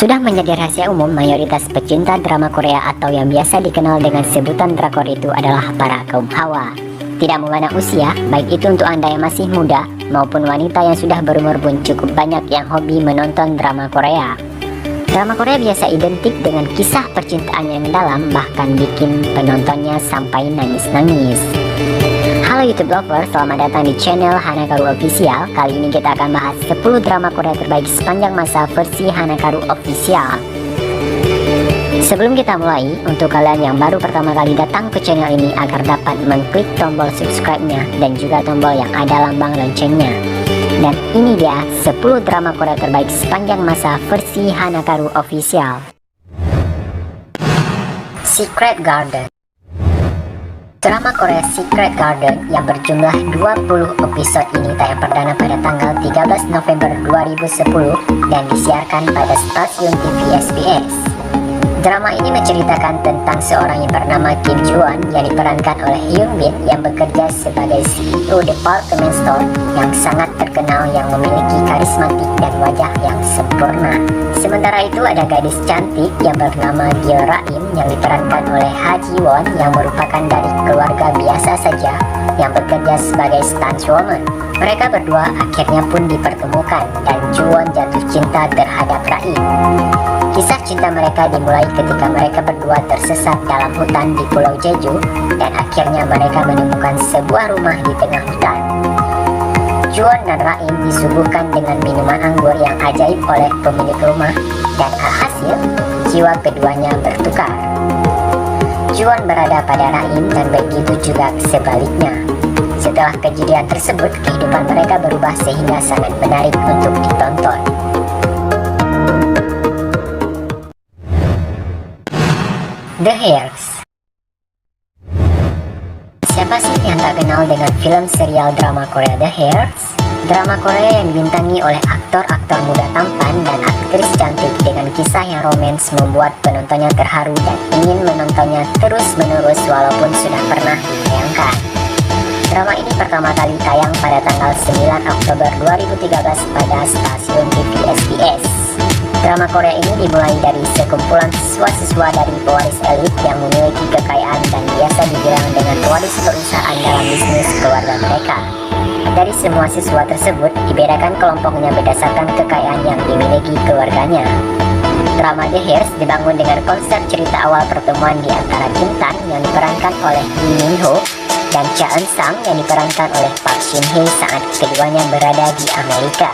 Sudah menjadi rahasia umum, mayoritas pecinta drama Korea atau yang biasa dikenal dengan sebutan drakor itu adalah para kaum hawa. Tidak memandang usia, baik itu untuk Anda yang masih muda maupun wanita yang sudah berumur pun cukup banyak yang hobi menonton drama Korea. Drama Korea biasa identik dengan kisah percintaan yang dalam, bahkan bikin penontonnya sampai nangis-nangis. Halo YouTube lover, selamat datang di channel Hanakaru Official. Kali ini kita akan bahas 10 drama Korea terbaik sepanjang masa versi Hanakaru Official. Sebelum kita mulai, untuk kalian yang baru pertama kali datang ke channel ini agar dapat mengklik tombol subscribe-nya dan juga tombol yang ada lambang loncengnya. Dan ini dia 10 drama Korea terbaik sepanjang masa versi Hanakaru Official. Secret Garden. Drama Korea Secret Garden yang berjumlah 20 episode ini tayang perdana pada tanggal 13 November 2010 dan disiarkan pada stasiun TV SBS. Drama ini menceritakan tentang seorang yang bernama Kim Ji-won yang diperankan oleh Hyun Bin yang bekerja sebagai CEO department store yang sangat terkenal yang memiliki karismatik dan wajah yang sempurna. Sementara itu ada gadis cantik yang bernama Gil Raim yang diperankan oleh Ha Ji-won yang merupakan dari keluarga biasa saja yang bekerja sebagai stuntwoman. Mereka berdua akhirnya pun dipertemukan dan Ji-won jatuh cinta terhadap Raim. Kisah cinta mereka dimulai ketika mereka berdua tersesat dalam hutan di Pulau Jeju dan akhirnya mereka menemukan sebuah rumah di tengah hutan. Ji-won dan Raim disuguhkan dengan minuman anggur yang ajaib oleh pemilik rumah dan alhasil jiwa keduanya bertukar. Ji-won berada pada Raim dan begitu juga sebaliknya. Setelah kejadian tersebut, kehidupan mereka berubah sehingga sangat menarik untuk ditonton. The Heirs. Siapa sih yang tak kenal dengan film serial drama Korea The Heirs? Drama Korea yang dibintangi oleh aktor-aktor muda tampan dan aktris cantik dengan kisah yang romans membuat penontonnya terharu dan ingin menontonnya terus-menerus walaupun sudah pernah ditayangkan. Drama ini pertama kali tayang pada tanggal 9 Oktober 2013 pada stasiun TV SBS. Drama Korea ini dimulai dari sekumpulan siswa-siswa dari pewaris elit yang memiliki kekayaan dan biasa dibilang dengan pewaris perusahaan dalam bisnis keluarga mereka. Dari semua siswa tersebut, dibedakan kelompoknya berdasarkan kekayaan yang dimiliki keluarganya. Drama The Heirs dibangun dengan konsep cerita awal pertemuan di antara Kim Tan yang diperankan oleh Lee Min-ho dan Cha Eun-sang yang diperankan oleh Park Shin-hye saat keduanya berada di Amerika.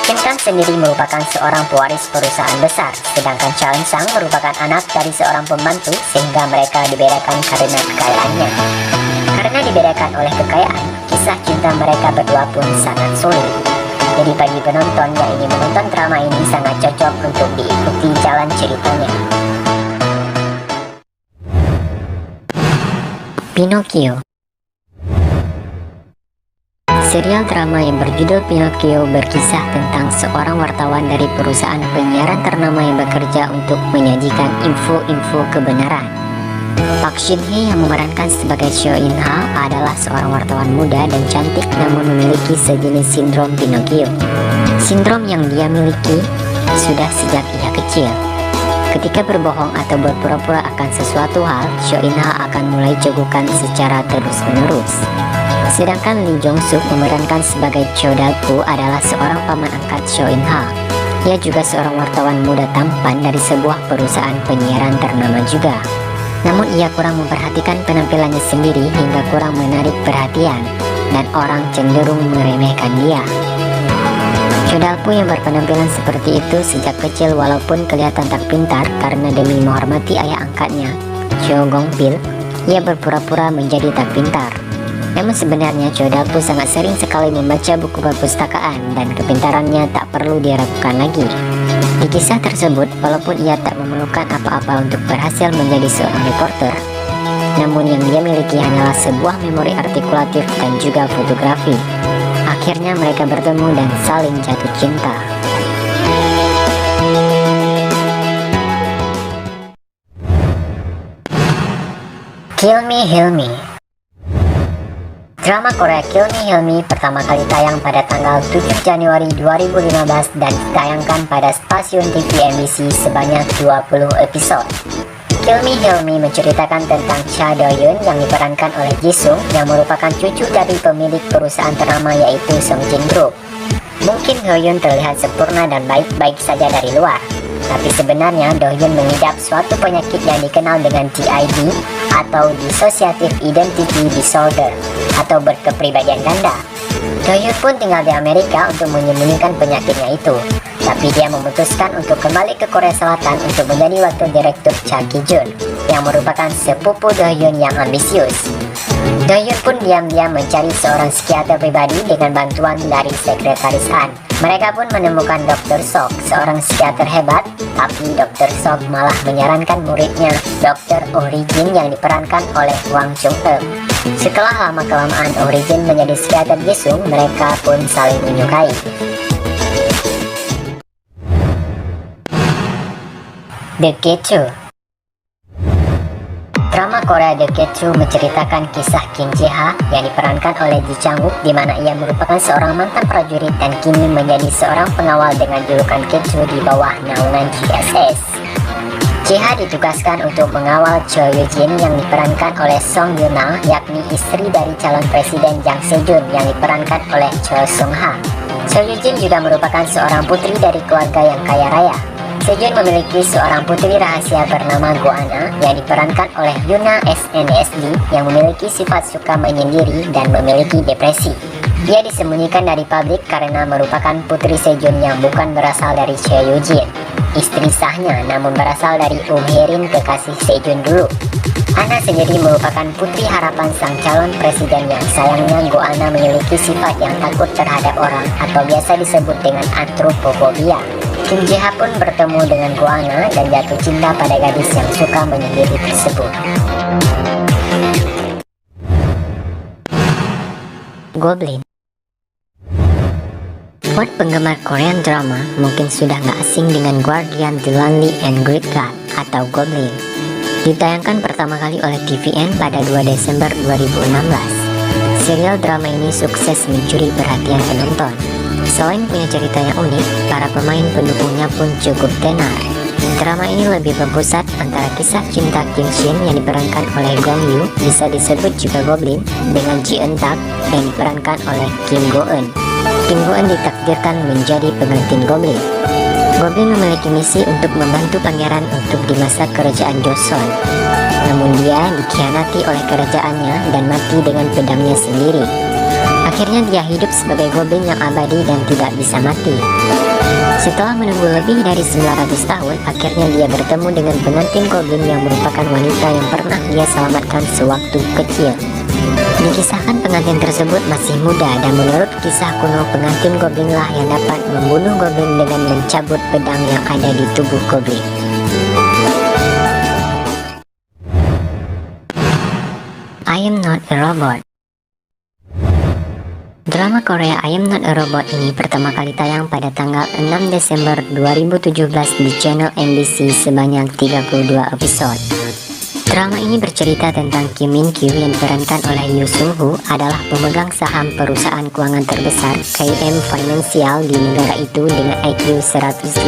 Kim Tan sendiri merupakan seorang pewaris perusahaan besar, sedangkan Cha Eun-sang merupakan anak dari seorang pembantu sehingga mereka dibedakan karena kekayaannya. Karena dibedakan oleh kekayaan, kisah cinta mereka berdua pun sangat sulit. Jadi bagi penonton yang ingin menonton drama ini sangat cocok untuk diikuti jalan ceritanya. Pinocchio. Serial drama yang berjudul Pinocchio berkisah tentang seorang wartawan dari perusahaan penyiaran ternama yang bekerja untuk menyajikan info-info kebenaran. Park Shin-hye yang memerankan sebagai Seo In-ha adalah seorang wartawan muda dan cantik namun memiliki sejenis sindrom Pinocchio. Sindrom yang dia miliki sudah sejak ia kecil. Ketika berbohong atau berpura-pura akan sesuatu hal, Seo In-ha akan mulai cegukan secara terus-menerus. Sedangkan Lee Jong-suk memerankan sebagai Cho Dal-gu adalah seorang paman angkat Seo In-ha. Ia juga seorang wartawan muda tampan dari sebuah perusahaan penyiaran ternama juga. Namun ia kurang memperhatikan penampilannya sendiri hingga kurang menarik perhatian dan orang cenderung meremehkan dia. Cho Dal-gu yang berpenampilan seperti itu sejak kecil walaupun kelihatan tak pintar karena demi menghormati ayah angkatnya, Cho Gong-pil, ia berpura-pura menjadi tak pintar. Namun sebenarnya Cho Dal-gu sangat sering sekali membaca buku perpustakaan dan kepintarannya tak perlu diragukan lagi. Di kisah tersebut, walaupun ia tak memerlukan apa-apa untuk berhasil menjadi seorang reporter, namun yang dia miliki hanyalah sebuah memori artikulatif dan juga fotografi. Akhirnya mereka bertemu dan saling jatuh cinta. Kill Me Heal Me. Drama Korea Kill Me Heal Me pertama kali tayang pada tanggal 7 Januari 2015 dan ditayangkan pada stasiun TV MBC sebanyak 20 episode. Kill Me Heal Me menceritakan tentang Cha Do-hyun yang diperankan oleh Jisung yang merupakan cucu dari pemilik perusahaan ternama yaitu Songjin Group. Mungkin Do-hyun terlihat sempurna dan baik-baik saja dari luar, tapi sebenarnya Do-hyun mengidap suatu penyakit yang dikenal dengan DID atau Dissociative Identity Disorder atau berkepribadian ganda. Do-hyun pun tinggal di Amerika untuk menyembunyikan penyakitnya itu, tapi dia memutuskan untuk kembali ke Korea Selatan untuk menjadi wakil direktur Cha Ki-jun yang merupakan sepupu Do-hyun yang ambisius. Do-hyun pun diam-diam mencari seorang psikiater pribadi dengan bantuan dari sekretaris Han. Mereka pun menemukan Dr. Sok, seorang psikiater hebat, tapi Dr. Sok malah menyarankan muridnya, Dr. Origin yang diperankan oleh Hwang Chung-eum. Setelah lama-kelamaan Origin menjadi psikiater Jisung, mereka pun saling menyukai. The Ketchu. Drama Korea The Ketchu menceritakan kisah Kim Jae-ha yang diperankan oleh Ji Chang-wook, di mana ia merupakan seorang mantan prajurit dan kini menjadi seorang pengawal dengan julukan Ketchu di bawah naungan GSS. Jae-ha ditugaskan untuk mengawal Cho Yoo-jin yang diperankan oleh Song Yuna, yakni istri dari calon presiden Jang Se-jun yang diperankan oleh Cho Sung-ha. Cho Yoo-jin juga merupakan seorang putri dari keluarga yang kaya raya. Se-jun memiliki seorang putri rahasia bernama Go-ana yang diperankan oleh Yuna SNSD yang memiliki sifat suka menyendiri dan memiliki depresi. Dia disembunyikan dari publik karena merupakan putri Se-jun yang bukan berasal dari Cho Yoo-jin, istri sahnya, namun berasal dari Hye-rin, kekasih Se-jun dulu. Ana sendiri merupakan putri harapan sang calon presiden yang sayangnya Go-ana memiliki sifat yang takut terhadap orang atau biasa disebut dengan antropophobia. Kim Jae-ha pun bertemu dengan Go-ana dan jatuh cinta pada gadis yang suka menyendiri tersebut. Goblin. Buat penggemar Korean drama, mungkin sudah gak asing dengan Guardian the Lonely and Great God atau Goblin. Ditayangkan pertama kali oleh TVN pada 2 Desember 2016. Serial drama ini sukses mencuri perhatian penonton. Selain punya cerita yang unik, para pemain pendukungnya pun cukup tenar. Drama ini lebih berpusat antara kisah cinta Kim Shin yang diperankan oleh Gong Yoo, bisa disebut juga Goblin, dengan Ji Eun Tak yang diperankan oleh Kim Go-eun. Kim Go-eun ditakdirkan menjadi pengantin Goblin. Goblin memiliki misi untuk membantu pangeran untuk di masa kerajaan Joseon. Namun dia dikhianati oleh kerajaannya dan mati dengan pedangnya sendiri. Akhirnya dia hidup sebagai Goblin yang abadi dan tidak bisa mati. Setelah menunggu lebih dari 900 tahun, akhirnya dia bertemu dengan pengantin Goblin yang merupakan wanita yang pernah dia selamatkan sewaktu kecil. Dikisahkan pengantin tersebut masih muda dan menurut kisah kuno pengantin Goblin lah yang dapat membunuh Goblin dengan mencabut pedang yang ada di tubuh Goblin. I Am Not a Robot. Drama Korea I Am Not a Robot ini pertama kali tayang pada tanggal 6 Desember 2017 di channel MBC sebanyak 32 episode. Drama ini bercerita tentang Kim Min Kyu yang diperankan oleh Yoo Sung Ho adalah pemegang saham perusahaan keuangan terbesar KM Financial di negara itu dengan IQ 159.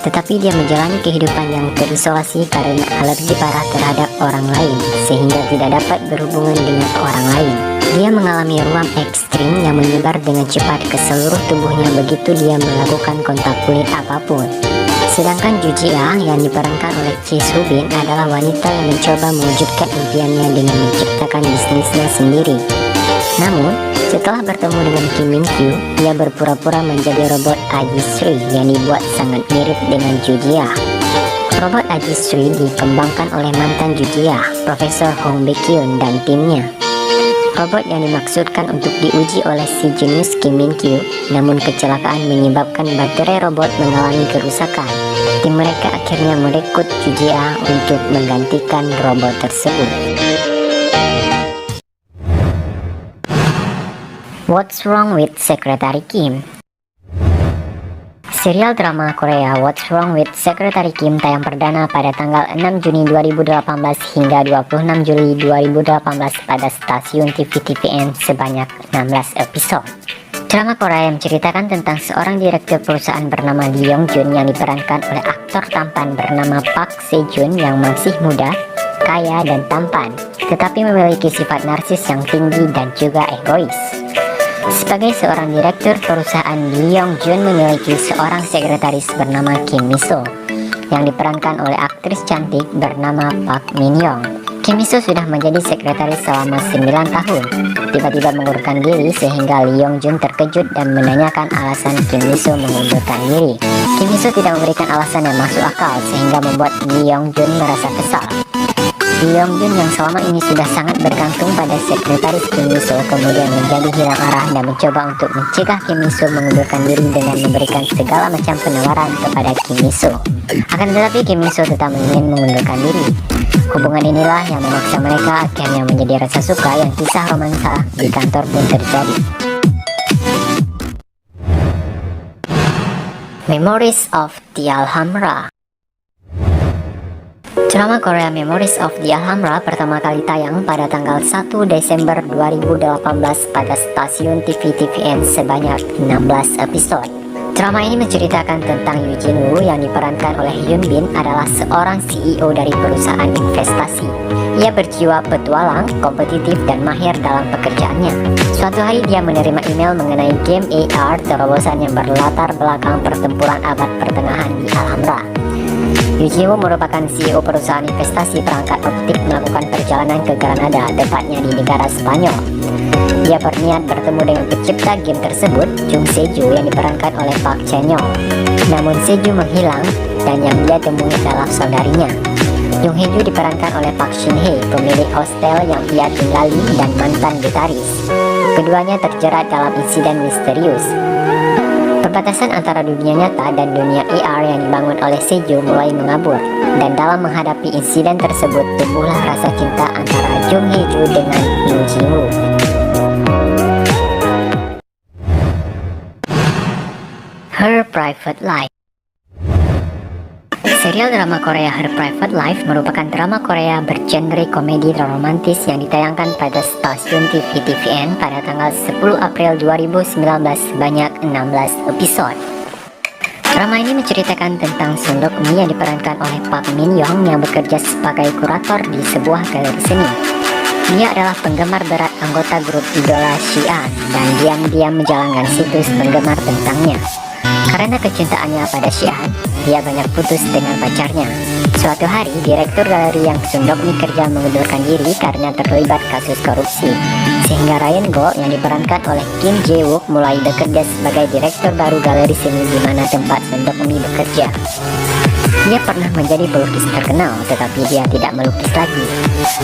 Tetapi dia menjalani kehidupan yang terisolasi karena alergi parah terhadap orang lain sehingga tidak dapat berhubungan dengan orang lain. Dia mengalami ruam ekstrim yang menyebar dengan cepat ke seluruh tubuhnya begitu dia melakukan kontak kulit apapun. Sedangkan Ju Ji-ah yang diperankan oleh Chi Soo-bin adalah wanita yang mencoba mewujudkan impiannya dengan menciptakan bisnisnya sendiri. Namun, setelah bertemu dengan Kim Min Kyu, dia berpura-pura menjadi robot Ajisri yang dibuat sangat mirip dengan Ju Ji-ah. Robot Ajisri dikembangkan oleh mantan Ju Ji-ah, Profesor Hong Baek-hyun dan timnya. Robot yang dimaksudkan untuk diuji oleh si jenius Kim Min Kyu, namun kecelakaan menyebabkan baterai robot mengalami kerusakan. Tim mereka akhirnya merekrut Ju Ji-ah untuk menggantikan robot tersebut. What's Wrong with Secretary Kim? Serial drama Korea What's Wrong with Secretary Kim tayang perdana pada tanggal 6 Juni 2018 hingga 26 Juli 2018 pada stasiun TV TVN sebanyak 16 episode. Drama Korea yang menceritakan tentang seorang direktur perusahaan bernama Lee Yong Jun yang diperankan oleh aktor tampan bernama Park Se Joon yang masih muda, kaya dan tampan, tetapi memiliki sifat narsis yang tinggi dan juga egois. Sebagai seorang direktur perusahaan, Lee Yong Jun memiliki seorang sekretaris bernama Kim Mi So yang diperankan oleh aktris cantik bernama Park Min Young. Kim Mi So sudah menjadi sekretaris selama 9 tahun. Tiba-tiba mengundurkan diri sehingga Lee Yong Jun terkejut dan menanyakan alasan Kim Mi So mengundurkan diri. Kim Mi So tidak memberikan alasan yang masuk akal sehingga membuat Lee Yong Jun merasa kesal. Lee Yong Jun yang selama ini sudah sangat bergantung pada sekretaris Kim Mi So kemudian menjadi hilang arah dan mencoba untuk mencegah Kim Mi So mengundurkan diri dengan memberikan segala macam penawaran kepada Kim Mi So. Akan tetapi Kim Mi So tetap ingin mengundurkan diri. Hubungan inilah yang memaksa mereka akhirnya menjadi rasa suka yang kisah romansa di kantor pun terjadi. Memories of the Alhambra. Drama Korea Memories of the Alhambra pertama kali tayang pada tanggal 1 Desember 2018 pada stasiun TV TVN sebanyak 16 episode. Drama ini menceritakan tentang Yoo Jin Woo yang diperankan oleh Hyun Bin adalah seorang CEO dari perusahaan investasi. Ia berjiwa petualang, kompetitif dan mahir dalam pekerjaannya. Suatu hari dia menerima email mengenai game AR terobosan yang berlatar belakang pertempuran abad pertengahan di Alhambra. Yoo Jin Woo merupakan CEO perusahaan investasi perangkat optik melakukan perjalanan ke Granada, tepatnya di negara Spanyol. Dia berniat bertemu dengan pencipta game tersebut, Jung Se-ju yang diperankan oleh Park Chan-young. Namun Se-ju menghilang dan yang dia temui adalah saudarinya. Jung Hae-ju diperankan oleh Park Shin-hye, pemilik hostel yang ia tinggali dan mantan gitaris. Keduanya terjerat dalam insiden misterius. Perbatasan antara dunia nyata dan dunia AR yang dibangun oleh Se-ju mulai mengabur, dan dalam menghadapi insiden tersebut tumbuhlah rasa cinta antara Jung Hae-ju dengan Yoo Jin Woo. Her Private Life. Serial drama Korea Her Private Life merupakan drama Korea bergenre komedi dan romantis yang ditayangkan pada stasiun TV TVN pada tanggal 10 April 2019 sebanyak 16 episode. Drama ini menceritakan tentang Sun Dok Mi yang diperankan oleh Park Min Young yang bekerja sebagai kurator di sebuah galeri seni. Dia adalah penggemar berat anggota grup idola Xi'an dan diam-diam menjalankan situs penggemar tentangnya. Karena kecintaannya pada Xi'an, dia banyak putus dengan pacarnya. Suatu hari, direktur galeri yang Sun Dok Mi kerja mengundurkan diri karena terlibat kasus korupsi. Sehingga Ryan Go yang diperankan oleh Kim Jae Wook mulai bekerja sebagai direktur baru galeri seni di mana tempat Sun Dok Mi bekerja. Dia pernah menjadi pelukis terkenal, tetapi dia tidak melukis lagi.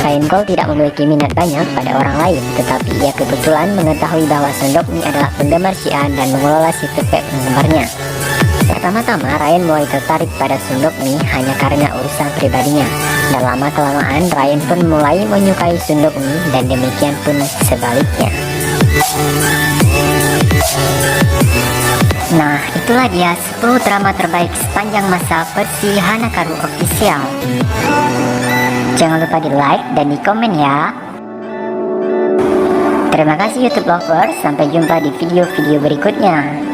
Ryan Go tidak memiliki minat banyak pada orang lain, tetapi ia kebetulan mengetahui bahwa Sun Dok Mi adalah penggemar Xi'an dan mengelola situs web penggemarnya. Pertama-tama Ryan mulai tertarik pada Sun Dok Mi hanya karena urusan pribadinya. Dan lama-kelamaan Ryan pun mulai menyukai Sun Dok Mi dan demikian pun sebaliknya. Nah, itulah dia 10 drama terbaik sepanjang masa versi Hanakaru Official. Jangan lupa di like dan di komen ya. Terima kasih YouTube lovers, sampai jumpa di video-video berikutnya.